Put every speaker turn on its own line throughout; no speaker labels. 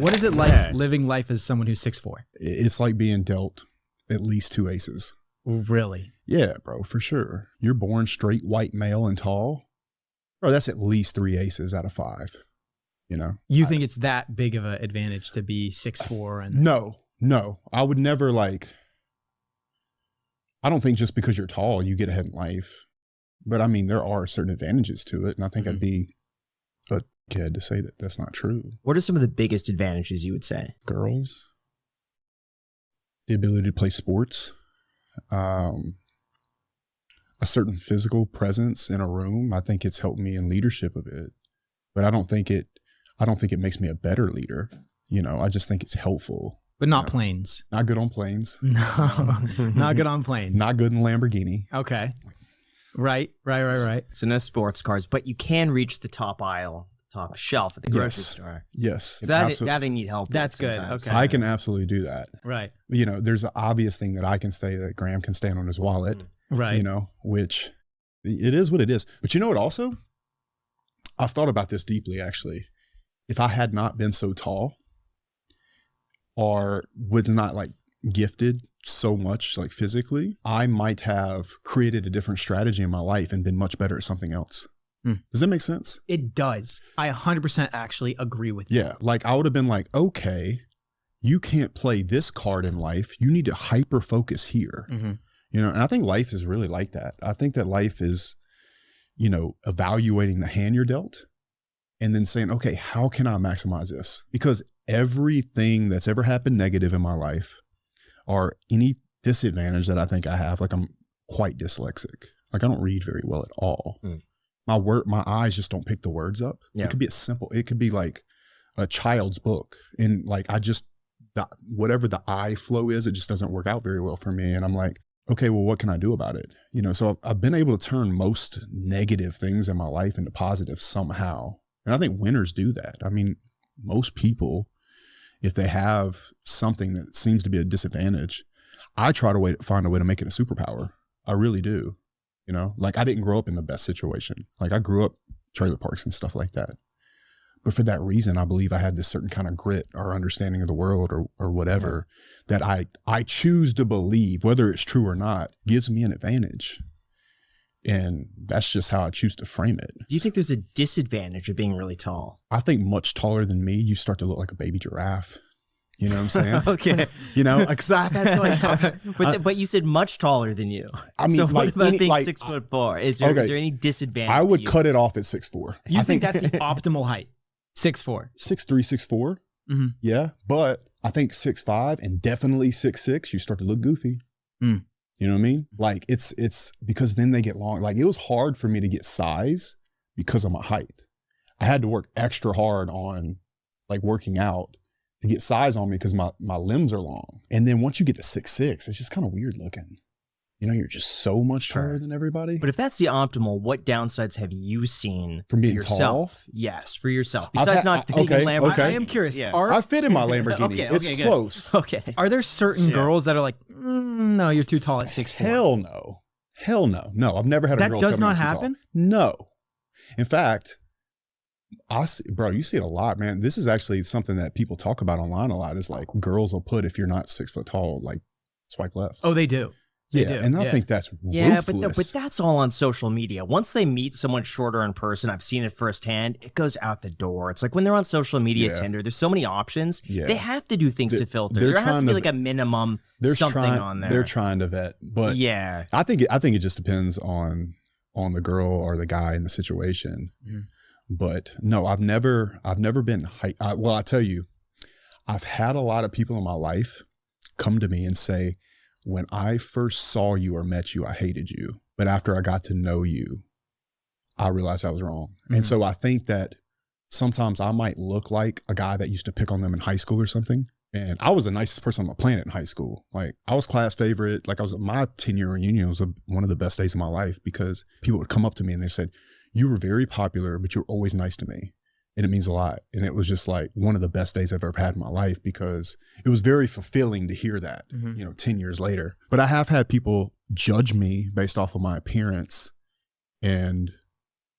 What is it like living life as someone who's 6'4"?
It's like being dealt at least 2 aces.
Really?
Yeah, bro, for sure. You're born straight white male and tall. Bro, that's at least 3 aces out of 5. You know?
You think it's that big of an advantage to be 6'4"? And
No. I would never I don't think just because you're tall, you get ahead in life. But I mean, there are certain advantages to it. And I think I'd be a kid to say that that's not true.
What are some of the biggest advantages you would say?
Girls, the ability to play sports, a certain physical presence in a room. I think it's helped me in leadership a bit, but I don't think it makes me a better leader. You know, I just think it's helpful.
But not planes.
Not good on planes.
No, not good on planes.
Not good in Lamborghini.
Okay. Right.
So no sports cars, but you can reach the top aisle, top shelf at the grocery store.
Yes.
So that I need help with
That's good.
sometimes.
Okay.
I can absolutely do that.
Right.
You know, there's an obvious thing that I can say that Graham can stand on his wallet.
Right.
You know, which it is what it is. But you know what also? I've thought about this deeply, actually. If I had not been so tall or was not gifted so much physically, I might have created a different strategy in my life and been much better at something else. Does that make sense?
It does. I 100% actually agree with you.
Yeah. I would have been okay, you can't play this card in life. You need to hyper focus here. You know, and I think life is really like that. I think that life is, you know, evaluating the hand you're dealt and then saying, okay, how can I maximize this? Because everything that's ever happened negative in my life or any disadvantage that I think I have, I'm quite dyslexic. I don't read very well at all. My eyes just don't pick the words up.
Yeah.
It could be it could be like a child's book. And whatever the eye flow is, it just doesn't work out very well for me. And I'm like, okay, well, what can I do about it? You know, so I've been able to turn most negative things in my life into positive somehow. And I think winners do that. I mean, most people, if they have something that seems to be a disadvantage, I try to find a way to make it a superpower. I really do. You know, I didn't grow up in the best situation. I grew up trailer parks and stuff like that. But for that reason, I believe I had this certain kind of grit or understanding of the world or whatever that I choose to believe, whether it's true or not, gives me an advantage. And that's just how I choose to frame it.
Do you think there's a disadvantage of being really tall?
I think much taller than me, you start to look like a baby giraffe. You know what I'm saying?
Okay.
You know,
but you said much taller than you.
I mean,
so what about being 6'4"? Is there any disadvantage?
I would cut it off at 6'4".
You think that's the optimal height? 6'4".
6'3", 6'4". Yeah. But I think 6'5" and definitely 6'6", you start to look goofy. You know what I mean? It's because then they get long. It was hard for me to get size because of my height. I had to work extra hard on working out to get size on me because my limbs are long. And then once you get to 6'6", it's just kind of weird looking. You know, you're just so much taller than everybody.
But if that's the optimal, what downsides have you seen
from being
yourself?
Tall?
Yes, for yourself. Besides not fitting in Lamborghini.
Okay.
I am curious.
Yeah.
I fit in my Lamborghini. It's close.
Okay.
Are there certain girls that are like, no, you're too tall at 6'4"?
Hell no. No, I've never had a girl tell me
does not
I'm too
happen?
tall. No. In fact, you see it a lot, man. This is actually something that people talk about online a lot is girls will put, if you're not 6 foot tall, swipe left.
Oh, they do. They do.
And I think that's
yeah,
ruthless.
but that's all on social media. Once they meet someone shorter in person, I've seen it firsthand, it goes out the door. It's like when they're on social media, Tinder, there's so many options.
Yeah.
They have to do things to filter. There has to be a minimum something on there.
They're trying to vet. But yeah, I think it just depends on the girl or the guy in the situation. But no, I've never been well, I tell you, I've had a lot of people in my life come to me and say, when I first saw you or met you, I hated you. But after I got to know you, I realized I was wrong. And so I think that sometimes I might look like a guy that used to pick on them in high school or something. And I was the nicest person on the planet in high school. I was class favorite. My 10-year reunion was one of the best days of my life because people would come up to me and they said, you were very popular, but you're always nice to me. And it means a lot. And it was just one of the best days I've ever had in my life because it was very fulfilling to hear that, 10 years later. But I have had people judge me based off of my appearance and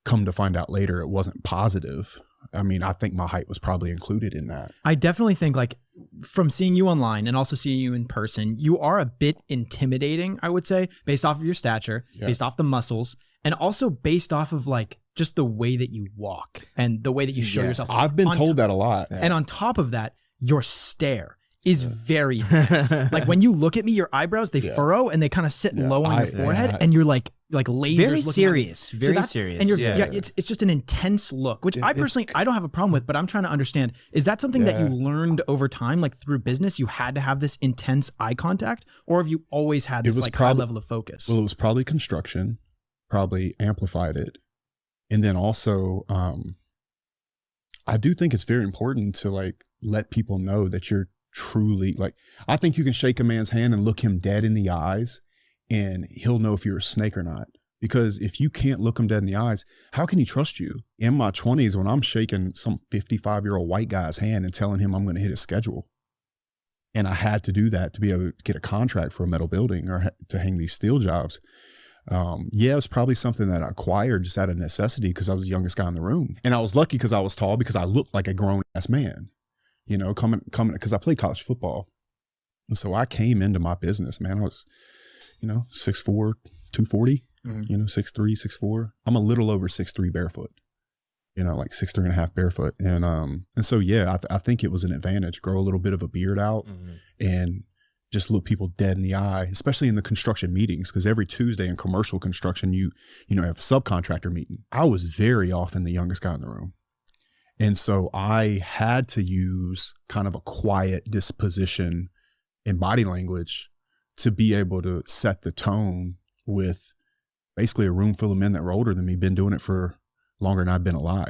come to find out later it wasn't positive. I mean, I think my height was probably included in that.
I definitely think, like, from seeing you online and also seeing you in person, you are a bit intimidating, I would say, based off of your stature, based off the muscles, and also based off of like just the way that you walk and the way that you show yourself.
I've been told that a lot.
And on top of that, your stare is very intense. Like when you look at me, your eyebrows, they furrow and they kind of sit low on your forehead, and you're like lasers.
Very serious. Very serious.
And you're it's just an intense look, which I personally I don't have a problem with, but I'm trying to understand, is that something that you learned over time, like through business, you had to have this intense eye contact, or have you always had this like high level of focus?
Well, it was probably construction, probably amplified it. And then also, I do think it's very important to like let people know that you're truly like, I think you can shake a man's hand and look him dead in the eyes and he'll know if you're a snake or not. Because if you can't look him dead in the eyes, how can he trust you? In my 20s, when I'm shaking some 55-year-old white guy's hand and telling him I'm going to hit his schedule, and I had to do that to be able to get a contract for a metal building or to hang these steel jobs. It was probably something that I acquired just out of necessity because I was the youngest guy in the room. And I was lucky because I was tall, because I looked like a grown ass man, you know, coming, because I played college football. And so I came into my business, man. I was, 6'4", 240, 6'3", 6'4". I'm a little over 6'3" barefoot, like 6'3" and a half barefoot. And so, I think it was an advantage, grow a little bit of a beard out and just look people dead in the eye, especially in the construction meetings. Because every Tuesday in commercial construction, you have a subcontractor meeting. I was very often the youngest guy in the room. And so I had to use kind of a quiet disposition and body language to be able to set the tone with basically a room full of men that were older than me, been doing it for longer than I've been alive.